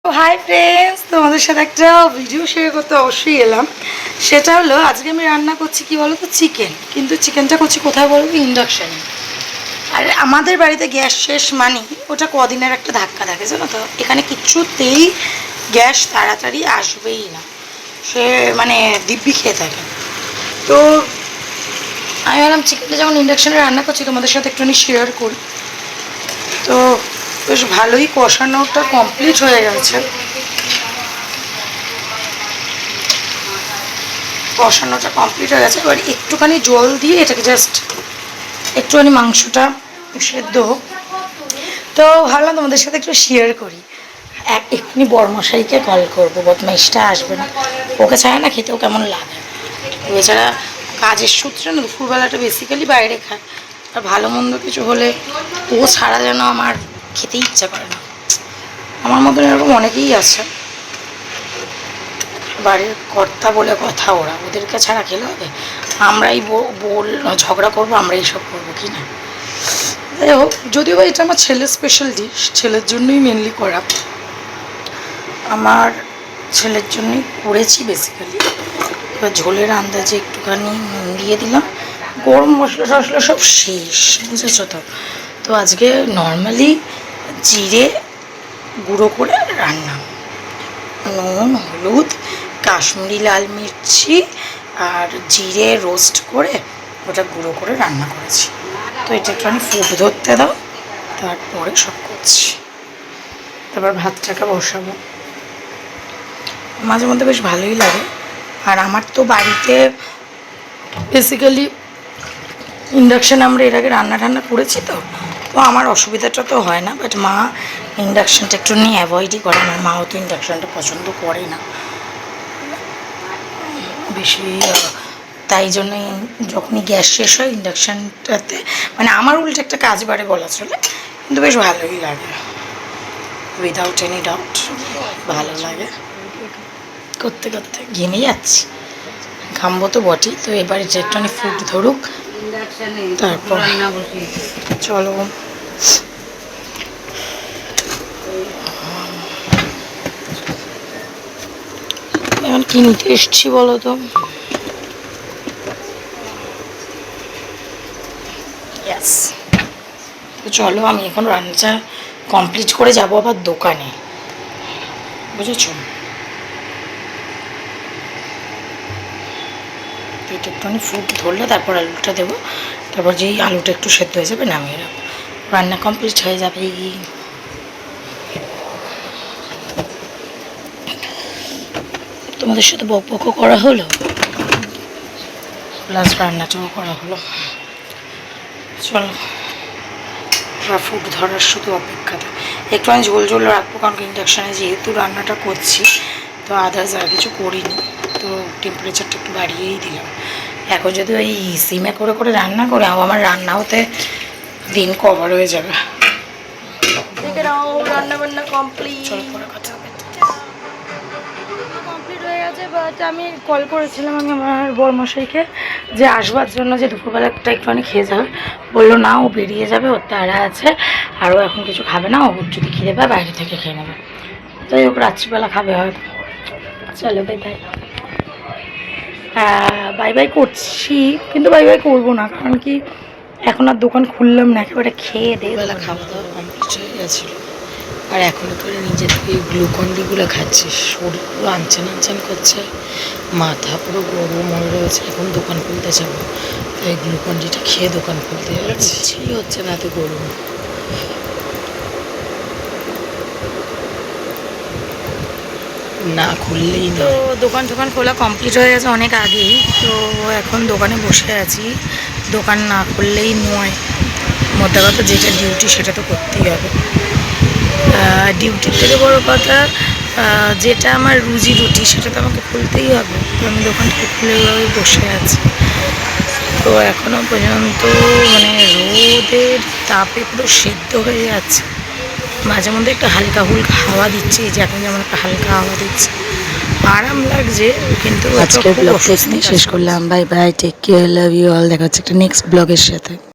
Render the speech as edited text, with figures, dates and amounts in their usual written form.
Hi friends, তোমাদের সাথে একটা ভিডিও শেয়ার করতে অবশ্যই এলাম। সেটা হলো আজকে আমি রান্না করছি কি বলো তো, চিকেন। কিন্তু চিকেনটা করছি কোথায় বলো তো, ইন্ডাকশানে। আর আমাদের বাড়িতে গ্যাস শেষ মানে ওটা কদিনের একটা ধাক্কা থাকে, জানো তো। এখানে কিছুতেই গ্যাস তাড়াতাড়ি আসবেই না, সে মানে দিব্যি খেয়ে থাকে। তো আমি ভাবলাম চিকেনটা যখন ইন্ডাকশানে রান্না করছি তোমাদের সাথে একটুখানি শেয়ার করি। তো বেশ ভালোই কষানোটা কমপ্লিট হয়ে গেছে। কষানোটা কমপ্লিট হয়ে গেছে, এবার একটুখানি জল দিয়ে এটাকে জাস্ট একটুখানি মাংসটা সেদ্ধ হোক। তো ভাবলাম তোমাদের সাথে একটু শেয়ার করি। এক্ষুনি বড়মশাইকে কল করবো, বদমাইশটা আসবে না, ওকে ছাড়া না খেতেও কেমন লাগে। এছাড়া কাজের সূত্রে না দুপুরবেলাটা বেসিক্যালি বাইরে খায়, আর ভালো মন্দ কিছু হলে ও ছাড়া যেন আমার খেতে ইচ্ছা করে না। আমার মতন এরকম অনেকেই আছে, বাড়ির কর্তা বলে কথা, ওদেরকে ছাড়া খেলে হবে? আমরাই ঝগড়া করবো, আমরাই সব করবো কি না। যাই হোক, যদিও বা এটা আমার ছেলের স্পেশাল ডিশ, ছেলের জন্যই মেনলি করা, আমার ছেলের জন্যই করেছি বেসিক্যালি। এবার ঝোলের আন্দাজে একটুখানি নুন দিয়ে দিলাম, গরম মশলা টশলা সব শেষ, বুঝেছো তো। তো আজকে নর্মালি জিরে গুঁড়ো করে রান্না, নুন, হলুদ, কাশ্মীরি লাল মির্চি আর জিরে রোস্ট করে ওটা গুঁড়ো করে রান্না করেছি। তো এটা একটুখানি ফুট ধরতে দাও, তারপরে সব করছি। তারপর ভাতটাকে বসাবো। মাঝে মধ্যে বেশ ভালোই লাগে। আর আমার তো বাড়িতে বেসিক্যালি ইন্ডাকশানে আমরা এর আগে রান্না টান্না করেছি, তো আমার অসুবিধাটা তো হয় না। বাট মা ইন্ডাকশানটা একটু নিয়ে অ্যাভয়েডই করে, আমার মাও তো ইন্ডাকশানটা পছন্দ করে না বেশি। তাই জন্যই যখনই গ্যাস শেষ হয় ইন্ডাকশানটাতে, মানে আমার উল্টে একটা কাজ বাড়ে বলা চলে, কিন্তু বেশ ভালোই লাগে, উইদাউট এনি ডাউট ভালো লাগে। করতে করতে ঘেমে যাচ্ছি, ঘামবো তো বটেই। তো এবারে যে একটুখানি ফুট ধরুক, তারপর চলো। এখন কি নিতে এসছি বলো তো? ইয়াস, তো চলো আমি এখন রান্নাটা কমপ্লিট করে যাবো আবার দোকানে, বুঝেছো। তো এটা একটুখানি ফুট ধরলে তারপর আলুটা দেবো, তারপর যেই আলুটা একটু সেদ্ধ হয়ে যাবে নামিয়ে রাখবো, রান্না কমপ্লিট হয়ে যাবে। তোমাদের সাথে বকবকও করা হলো, প্লাস রান্নাটাও করা হলো। চলো, ফুট ধরার শুধু অপেক্ষাতে একটু আমি ঝোল ঝোল রাখবো, কারণ ইন্ডাকশানে যেহেতু রান্নাটা করছি, তো আদার্স আর কিছু করিনি, তো টেম্পারেচারটা একটু বাড়িয়েই দিলাম। এখন যদি ওই সিমে করে করে রান্না করে আমার রান্না হতে দিন কভার হয়ে যাবে। রান্না বান্না কমপ্লিট, চলো পরে কথা হবে। কমপ্লিট হয়ে গেছে, বাট আমি কল করেছিলাম আমি আমার বড়মশাইকে যে আসবার জন্য, যে দুপুরবেলা একটুখানি খেয়ে যাবে। বললো না, ও বেরিয়ে যাবে, ওর তাড়া আছে, আর ও এখন কিছু খাবে না, ওর যদি খিদে পায় বাইরে থেকে খেয়ে নেবে। যাই হোক, রাত্রিবেলা খাবে হয়তো। চলো বাই বাই। বাই বাই করছি, কিন্তু বাই বাই করবো না, কারণ কি এখন আর দোকান খুললাম না, একেবারে খেয়ে দিয়ে বেলা খাওয়া দাওয়া কমপ্লিট হয়ে গেছিলো। আর এখনও করে নিজে থেকে গ্লুকন্ডিগুলো খাচ্ছি, শরীর পুরো আনচান আনচান করছে, মাথা পুরো গরম হয়ে রয়েছে। এখন দোকান খুলতে যাবো, তাই গ্লুকন্ডিটা খেয়ে দোকান খুলতে যাচ্ছি, হচ্ছে না এত গরম। না খুললেই তো। দোকান খোলা কমপ্লিট হয়ে গেছে অনেক আগেই, তো এখন দোকানে বসে আছি। দোকান না খুললেই নয়, মোদ্দা কথা যেটা ডিউটি সেটা তো করতেই হবে। ডিউটির থেকে বড় কথা, যেটা আমার রুজি রুটি সেটা তো আমাকে খুলতেই হবে। তো আমি দোকানটা খুলে বসে আছি। তো এখনও পর্যন্ত মানে রোদের তাপে পুরো সিদ্ধ হয়ে যাচ্ছে। মাঝে মধ্যে একটা হালকা হুলকা হাওয়া দিচ্ছে, এই যে এখন যেমন একটা হালকা হাওয়া দিচ্ছে, আরাম লাগছে। কিন্তু আজকের ব্লগটা শেষ করলাম। Bye bye, take care, love you all. দেখা হচ্ছে একটা নেক্সট ব্লগের সাথে।